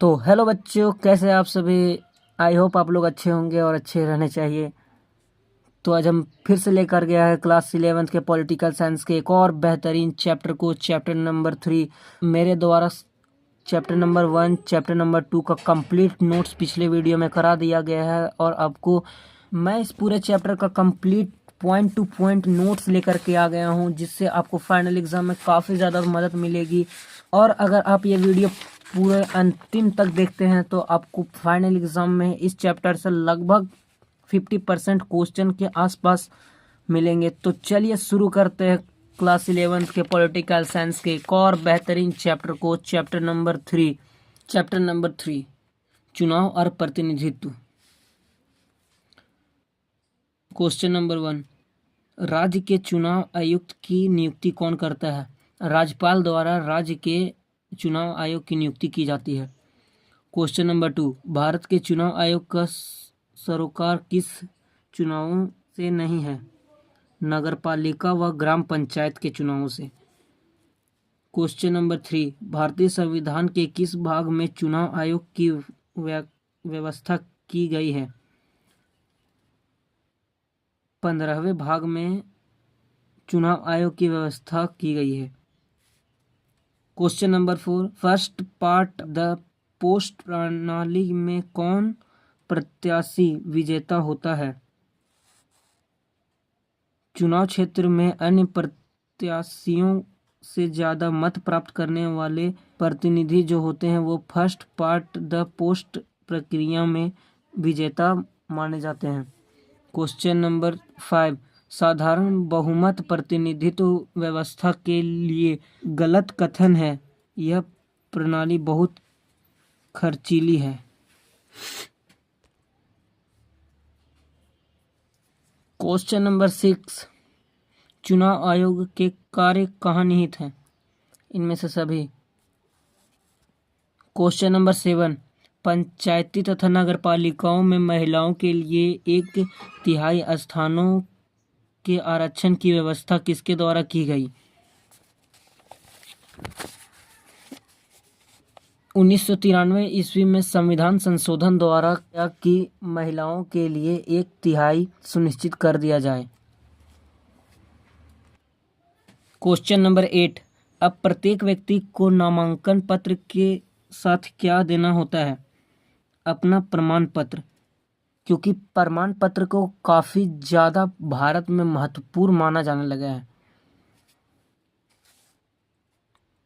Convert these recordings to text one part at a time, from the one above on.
तो हेलो बच्चों, कैसे आप सभी। आई होप आप लोग अच्छे होंगे और अच्छे रहने चाहिए। तो आज हम फिर से लेकर गया है क्लास 11th के पॉलिटिकल साइंस के एक और बेहतरीन चैप्टर को, चैप्टर नंबर 3। मेरे द्वारा चैप्टर नंबर 1 चैप्टर नंबर 2 का कंप्लीट नोट्स पिछले वीडियो में करा दिया गया है और आपको मैं इस पूरे चैप्टर का complete point two point notes लेकर के आ गया हूं, जिससे आपको फाइनल एग्जाम में काफ़ी ज़्यादा मदद मिलेगी। और अगर आप ये वीडियो पूरे अंतिम तक देखते हैं तो आपको फाइनल एग्जाम में इस चैप्टर से लगभग 50% क्वेश्चन के आसपास मिलेंगे। तो चलिए शुरू करते हैं क्लास 11th के पॉलिटिकल साइंस के एक और बेहतरीन चैप्टर को, चैप्टर नंबर 3 चुनाव और प्रतिनिधित्व। क्वेश्चन नंबर 1, राज्य के चुनाव आयुक्त की नियुक्ति कौन करता है? राज्यपाल द्वारा राज्य के चुनाव आयोग की नियुक्ति की जाती है। क्वेश्चन नंबर 2, भारत के चुनाव आयोग का सरोकार किस चुनावों से नहीं है? नगरपालिका व ग्राम पंचायत के चुनावों से। क्वेश्चन नंबर 3, भारतीय संविधान के किस भाग में चुनाव आयोग की व्यवस्था की गई है? 15वें भाग में चुनाव आयोग की व्यवस्था की गई है। Question number 4, first part the post प्रणाली में कौन प्रत्याशी विजेता होता है? चुनाव क्षेत्र में अन्य प्रत्याशियों से ज़्यादा मत प्राप्त करने वाले प्रतिनिधि जो होते हैं वो फर्स्ट पार्ट द पोस्ट प्रक्रिया में विजेता माने जाते हैं। क्वेश्चन नंबर 5, साधारण बहुमत प्रतिनिधित्व व्यवस्था के लिए गलत कथन है, यह प्रणाली बहुत खर्चीली है। क्वेश्चन नंबर 6, चुनाव आयोग के कार्य कहाँ निहित हैं? इनमें से सभी। क्वेश्चन नंबर 7, पंचायती तथा नगरपालिकाओं में महिलाओं के लिए 1/3 स्थानों के आरक्षण की व्यवस्था किसके द्वारा की गई? 1993 ईस्वी में संविधान संशोधन द्वारा किया कि महिलाओं के लिए 1/3 सुनिश्चित कर दिया जाए। क्वेश्चन नंबर 8, अब प्रत्येक व्यक्ति को नामांकन पत्र के साथ क्या देना होता है? अपना प्रमाण पत्र, क्योंकि प्रमाण पत्र को काफ़ी ज़्यादा भारत में महत्वपूर्ण माना जाने लगा है।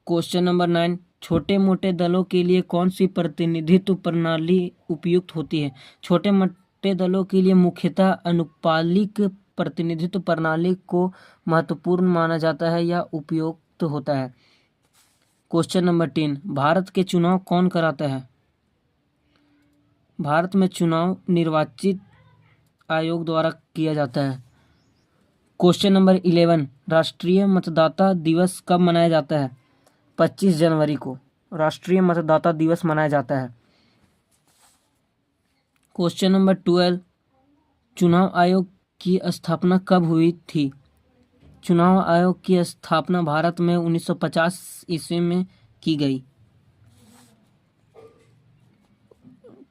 क्वेश्चन नंबर 9, छोटे मोटे दलों के लिए कौन सी प्रतिनिधित्व प्रणाली उपयुक्त होती है? छोटे मोटे दलों के लिए मुख्यतः अनुपालिक प्रतिनिधित्व प्रणाली को महत्वपूर्ण माना जाता है या उपयुक्त होता है। क्वेश्चन नंबर 10, भारत के चुनाव कौन कराता है? भारत में चुनाव निर्वाचित आयोग द्वारा किया जाता है। क्वेश्चन नंबर 11, राष्ट्रीय मतदाता दिवस कब मनाया जाता है? 25 जनवरी को राष्ट्रीय मतदाता दिवस मनाया जाता है। क्वेश्चन नंबर 12, चुनाव आयोग की स्थापना कब हुई थी? चुनाव आयोग की स्थापना भारत में 1950 ईस्वी में की गई।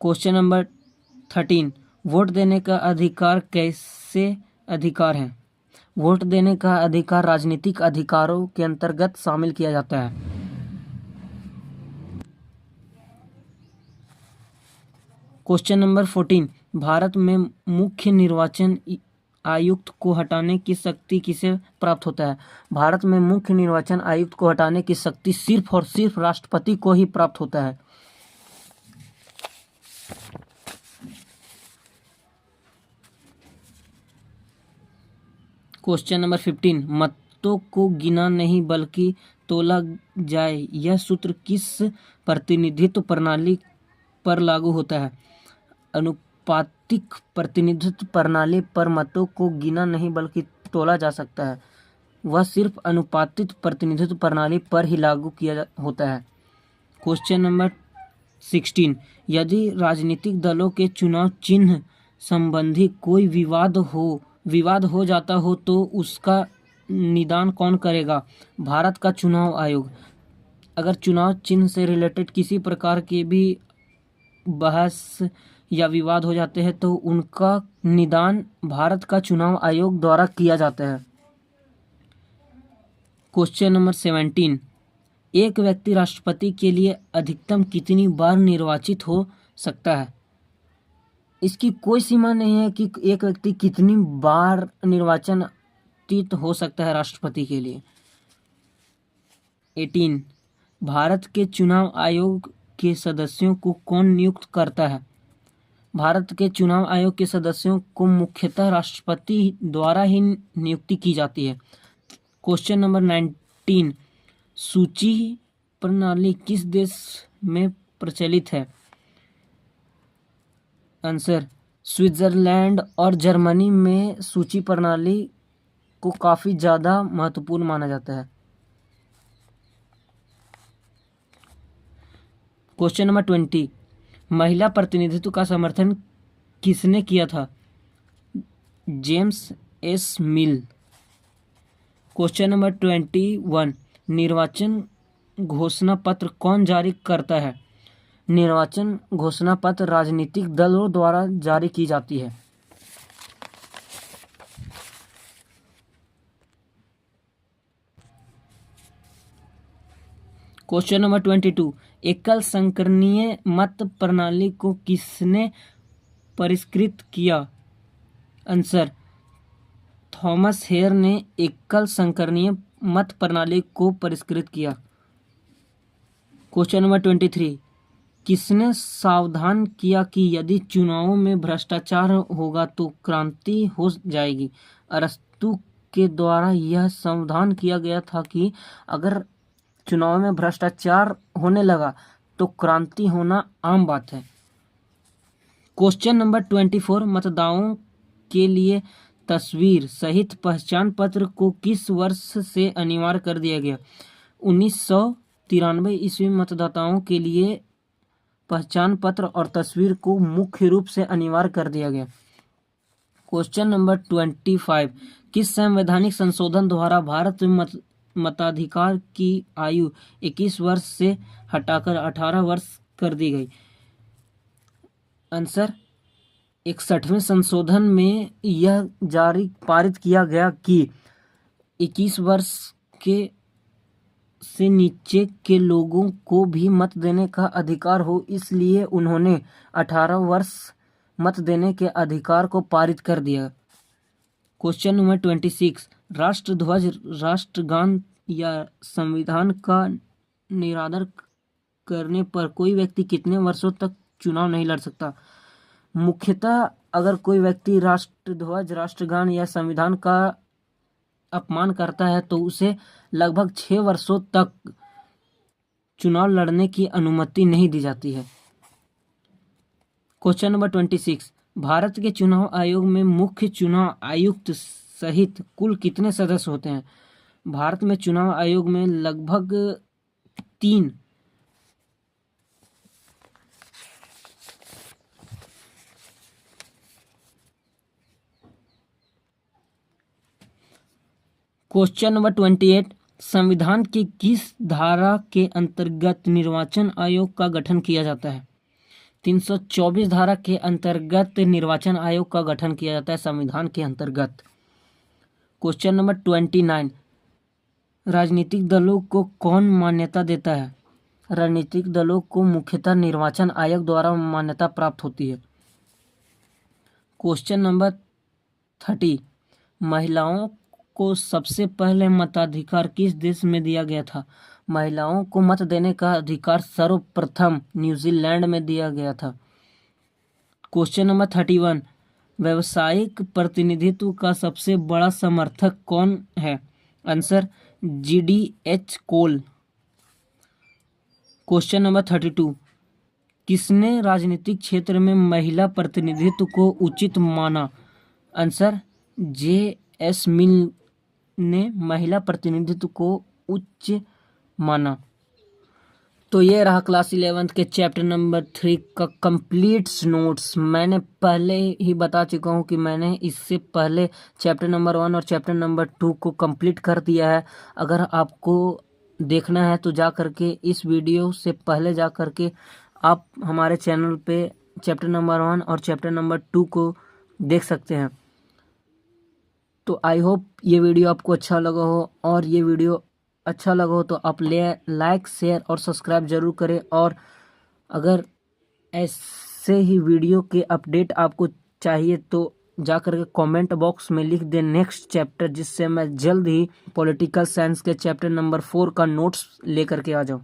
क्वेश्चन नंबर 13, वोट देने का अधिकार कैसे अधिकार है? वोट देने का अधिकार राजनीतिक अधिकारों के अंतर्गत शामिल किया जाता है। क्वेश्चन नंबर 14, भारत में मुख्य निर्वाचन आयुक्त को हटाने की शक्ति किसे प्राप्त होता है? भारत में मुख्य निर्वाचन आयुक्त को हटाने की शक्ति सिर्फ और सिर्फ राष्ट्रपति को ही प्राप्त होता है। क्वेश्चन नंबर 15, मतों को गिना नहीं बल्कि तोला जाए, यह सूत्र किस प्रतिनिधित्व प्रणाली पर लागू होता है? अनुपातिक प्रतिनिधित्व प्रणाली पर मतों को गिना नहीं बल्कि तोला जा सकता है, वह सिर्फ अनुपातिक प्रतिनिधित्व प्रणाली पर ही लागू किया होता है। क्वेश्चन नंबर 16, यदि राजनीतिक दलों के चुनाव चिन्ह संबंधी कोई विवाद हो जाता हो तो उसका निदान कौन करेगा? भारत का चुनाव आयोग। अगर चुनाव चिन्ह से रिलेटेड किसी प्रकार के भी बहस या विवाद हो जाते हैं तो उनका निदान भारत का चुनाव आयोग द्वारा किया जाता है। क्वेश्चन नंबर 17, एक व्यक्ति राष्ट्रपति के लिए अधिकतम कितनी बार निर्वाचित हो सकता है? इसकी कोई सीमा नहीं है कि एक व्यक्ति कितनी बार निर्वाचित हो सकता है राष्ट्रपति के लिए। 18, भारत के चुनाव आयोग के सदस्यों को कौन नियुक्त करता है? भारत के चुनाव आयोग के सदस्यों को मुख्यतः राष्ट्रपति द्वारा ही नियुक्ति की जाती है। क्वेश्चन नंबर 19, सूची प्रणाली किस देश में प्रचलित है? आंसर, स्विट्जरलैंड और जर्मनी में सूची प्रणाली को काफ़ी ज़्यादा महत्वपूर्ण माना जाता है। क्वेश्चन नंबर 20, महिला प्रतिनिधित्व का समर्थन किसने किया था? जेम्स एस मिल। क्वेश्चन नंबर 21, निर्वाचन घोषणा पत्र कौन जारी करता है? निर्वाचन घोषणा पत्र राजनीतिक दलों द्वारा जारी की जाती है। क्वेश्चन नंबर 22, एकल संकरणीय मत प्रणाली को किसने परिष्कृत किया? आंसर, थॉमस हेयर ने एकल संकरणीय मत प्रणाली को परिष्कृत किया। क्वेश्चन नंबर 23, किसने सावधान किया कि यदि चुनावों में भ्रष्टाचार होगा तो क्रांति हो जाएगी? अरस्तु के द्वारा यह सावधान किया गया था कि अगर चुनाव में भ्रष्टाचार होने लगा तो क्रांति होना आम बात है। क्वेश्चन नंबर 24, मतदाताओं के लिए तस्वीर सहित पहचान पत्र को किस वर्ष से अनिवार्य कर दिया गया? 1993 ईस्वी में मतदाताओं के लिए पहचान पत्र और तस्वीर को मुख्य रूप से अनिवार्य कर दिया गया। क्वेश्चन नंबर 25, किस संवैधानिक संशोधन द्वारा भारत में मताधिकार की आयु 21 वर्ष से हटाकर 18 वर्ष कर दी गई? आंसर, 61वें संशोधन में यह पारित किया गया कि 21 वर्ष के से नीचे के लोगों को भी मत देने का अधिकार हो, इसलिए उन्होंने 18 वर्ष मत देने के अधिकार को पारित कर दिया। क्वेश्चन नंबर 26, राष्ट्रध्वज, राष्ट्रगान या संविधान का निरादर करने पर कोई व्यक्ति कितने वर्षों तक चुनाव नहीं लड़ सकता? मुख्यतः अगर कोई व्यक्ति राष्ट्रध्वज, राष्ट्रगान या संविधान का अपमान करता है तो उसे लगभग 6 वर्षों तक चुनाव लड़ने की अनुमति नहीं दी जाती है। क्वेश्चन नंबर 26, भारत के चुनाव आयोग में मुख्य चुनाव आयुक्त सहित कुल कितने सदस्य होते हैं? भारत में चुनाव आयोग में लगभग 3 क्वेश्चन नंबर 28, संविधान की किस धारा के अंतर्गत निर्वाचन आयोग का गठन किया जाता है? 324 धारा के अंतर्गत निर्वाचन आयोग का गठन किया जाता है संविधान के अंतर्गत। क्वेश्चन नंबर 29, राजनीतिक दलों को कौन मान्यता देता है? राजनीतिक दलों को मुख्यतः निर्वाचन आयोग द्वारा मान्यता प्राप्त होती है। क्वेश्चन नंबर 30, महिलाओं को सबसे पहले मताधिकार किस देश में दिया गया था? महिलाओं को मत देने का अधिकार सर्वप्रथम न्यूजीलैंड में दिया गया था। क्वेश्चन नंबर 31, व्यावसायिक प्रतिनिधित्व का सबसे बड़ा समर्थक कौन है? आंसर, GDH कोल। क्वेश्चन नंबर 32, किसने राजनीतिक क्षेत्र में महिला प्रतिनिधित्व को उचित माना? आंसर, JS मिल ने महिला प्रतिनिधित्व को उच्च माना। तो ये रहा क्लास 11 के चैप्टर नंबर 3 का कंप्लीट नोट्स। मैंने पहले ही बता चुका हूँ कि मैंने इससे पहले चैप्टर नंबर 1 और चैप्टर नंबर 2 को कंप्लीट कर दिया है। अगर आपको देखना है तो जा करके इस वीडियो से पहले जा करके आप हमारे चैनल पे चैप्टर नंबर 1 और चैप्टर नंबर 2 को देख सकते हैं। तो आई होप ये वीडियो आपको अच्छा लगा हो, और ये वीडियो अच्छा लगा हो तो आप लाइक शेयर और सब्सक्राइब जरूर करें। और अगर ऐसे ही वीडियो के अपडेट आपको चाहिए तो जा करके कमेंट बॉक्स में लिख दें नेक्स्ट चैप्टर, जिससे मैं जल्द ही पॉलिटिकल साइंस के चैप्टर नंबर 4 का नोट्स लेकर के आ जाऊं।